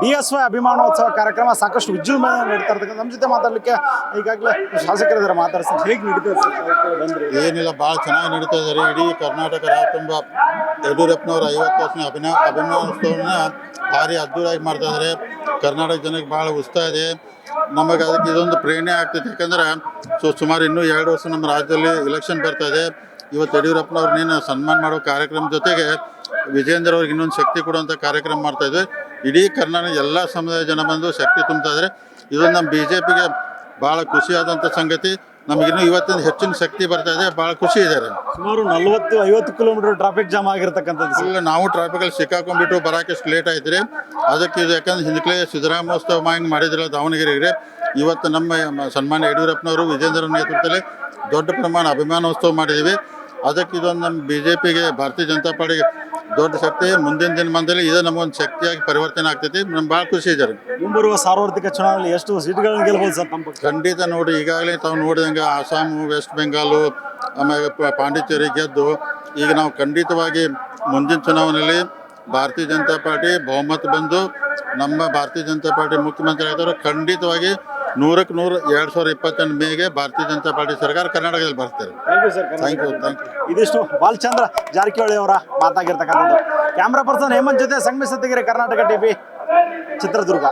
BSY ಅಭಿಮಾನೋತ್ಸವ ಕಾರ್ಯಕ್ರಮ ಸಾಕಷ್ಟು ವಿಜೃಂಭಣೆ ನಡೀತಾ ಇರ್ತಕ್ಕಂಥ ನಮ್ಮ ಜೊತೆ ಮಾತಾಡಲಿಕ್ಕೆ ಈಗಾಗಲೇ ಶಾಸಕರಿದ್ದಾರೆ, ಮಾತಾಡ್ತಾರೆ. ಹೇಗೆ ನಡೀತಾ ಬಂದ್ರಿ? ಏನಿಲ್ಲ, ಭಾಳ ಚೆನ್ನಾಗಿ ನಡೀತಾ ಇದ್ದಾರೆ. ಇಡೀ ಕರ್ನಾಟಕ ತುಂಬ ಯಡಿಯೂರಪ್ಪನವ್ರ 50 ವರ್ಷದ ಅಭಿಮಾನೋತ್ಸವನ ಭಾರಿ ಅದ್ದೂರಿಯಾಗಿ ಮಾಡ್ತಾ ಇದ್ದಾರೆ. ಕರ್ನಾಟಕ ಜನಕ್ಕೆ ಭಾಳ ಉತ್ಸಾಹ ಇದೆ. ನಮಗೆ ಅದಕ್ಕೆ ಇದೊಂದು ಪ್ರೇರಣೆ ಆಗ್ತೈತೆ. ಯಾಕಂದ್ರೆ ಸುಮಾರು ಇನ್ನೂ 2 ವರ್ಷ ನಮ್ಮ ರಾಜ್ಯದಲ್ಲಿ ಎಲೆಕ್ಷನ್ ಬರ್ತಾ ಇದೆ. ಇವತ್ತು ಯಡಿಯೂರಪ್ಪನವ್ರನ್ನೇನು ಸನ್ಮಾನ ಮಾಡೋ ಕಾರ್ಯಕ್ರಮ ಜೊತೆಗೆ ವಿಜೇಂದ್ರ ಅವ್ರಿಗೆ ಇನ್ನೊಂದು ಶಕ್ತಿ ಕೊಡುವಂಥ ಕಾರ್ಯಕ್ರಮ ಮಾಡ್ತಾಯಿದ್ವಿ. ಇಡೀ ಕರ್ನಾಟಕ ಎಲ್ಲ ಸಮುದಾಯ ಜನ ಬಂದು ಶಕ್ತಿ ತುಂಬ್ತಾ ಇದ್ದಾರೆ. ಇದೊಂದು ನಮ್ಮ BJPಗೆ ಭಾಳ ಖುಷಿಯಾದಂಥ ಸಂಗತಿ. ನಮಗಿನ್ನೂ ಇವತ್ತಿನ ಹೆಚ್ಚಿನ ಶಕ್ತಿ ಬರ್ತಾ ಇದೆ, ಭಾಳ ಖುಷಿ ಇದ್ದಾರೆ. ಸುಮಾರು 40-50 ಕಿಲೋಮೀಟರ್ ಟ್ರಾಫಿಕ್ ಜಾಮ್ ಆಗಿರ್ತಕ್ಕಂಥದ್ದು. ಇಲ್ಲ, ನಾವು ಟ್ರಾಫಿಕಲ್ಲಿ ಸಿಕ್ಕಾಕೊಂಡ್ಬಿಟ್ಟು ಬರೋಕೆ ಎಷ್ಟು ಲೇಟ್ ಆಯ್ತು ರೀ. ಅದಕ್ಕೆ ಇದು ಯಾಕಂದ್ರೆ ಹಿಂದಕ್ಕೆ ಸಿದ್ದರಾಮೋತ್ಸವ ಹಿಂಗೆ ಮಾಡಿದ್ರಲ್ಲ ದಾವಣಗೆರೆಗೆ, ಇವತ್ತು ನಮ್ಮ ಸನ್ಮಾನ್ಯ ಯಡಿಯೂರಪ್ಪನವರು ವಿಜೇಂದ್ರ ನೇತೃತ್ವದಲ್ಲಿ ದೊಡ್ಡ ಪ್ರಮಾಣ ಅಭಿಮಾನೋತ್ಸವ ಮಾಡಿದ್ದೀವಿ. ಅದಕ್ಕೆ ಇದೊಂದು ನಮ್ಮ BJPಗೆ, ಭಾರತೀಯ ಜನತಾ ಪಾರ್ಟಿಗೆ ದೊಡ್ಡ ಶಕ್ತಿ. ಮುಂದಿನ ದಿನಮಾನದಲ್ಲಿ ಇದು ನಮಗೊಂದು ಶಕ್ತಿಯಾಗಿ ಪರಿವರ್ತನೆ ಆಗ್ತೈತಿ. ನಮ್ಗೆ ಭಾಳ ಖುಷಿ ಇದ್ದಾರೆ. ಮುಂಬರುವ ಸಾರ್ವತ್ರಿಕ ಚುನಾವಣೆಯಲ್ಲಿ ಎಷ್ಟು ಸೀಟ್ಗಳನ್ನ ಗೆಲ್ಬೋದು ಸರ್ ನಮ್ಮ ಪಕ್ಷ? ಖಂಡಿತ ನೋಡಿ, ಈಗಾಗಲೇ ತಾವು ನೋಡಿದಂಗೆ ಆಸಾಮು, ವೆಸ್ಟ್ ಬೆಂಗಾಲು, ಆಮೇಲೆ ಪಾಂಡಿಚೇರಿ ಗೆದ್ದು ಈಗ ನಾವು ಖಂಡಿತವಾಗಿ ಮುಂದಿನ ಚುನಾವಣೆಯಲ್ಲಿ ಭಾರತೀಯ ಜನತಾ ಪಾರ್ಟಿ ಬಹುಮತ ಬಂದು ನಮ್ಮ ಭಾರತೀಯ ಜನತಾ ಪಾರ್ಟಿ ಮುಖ್ಯಮಂತ್ರಿ ಆಗ್ತಾರೆ. ಖಂಡಿತವಾಗಿ 100ಕ್ಕೆ 100 2028 ಮೇಗೆ ಭಾರತೀಯ ಜನತಾ ಪಾರ್ಟಿ ಸರ್ಕಾರ ಕರ್ನಾಟಕದಲ್ಲಿ ಬರ್ತಾರೆ. Thank you. ಇದಿಷ್ಟು ಬಾಲಚಂದ್ರ ಜಾರಕಿಹೊಳಿ ಅವರ ಮಾತಾಗಿರ್ತಕ್ಕಂಥದ್ದು. ಕ್ಯಾಮ್ರಾ ಪರ್ಸನ್ ಹೇಮಂತ್ ಜೊತೆ ಸಂಗಮೇಶ್ ಸತ್ತಿಗೆರೆ, ಕರ್ನಾಟಕ TV, ಚಿತ್ರದುರ್ಗ.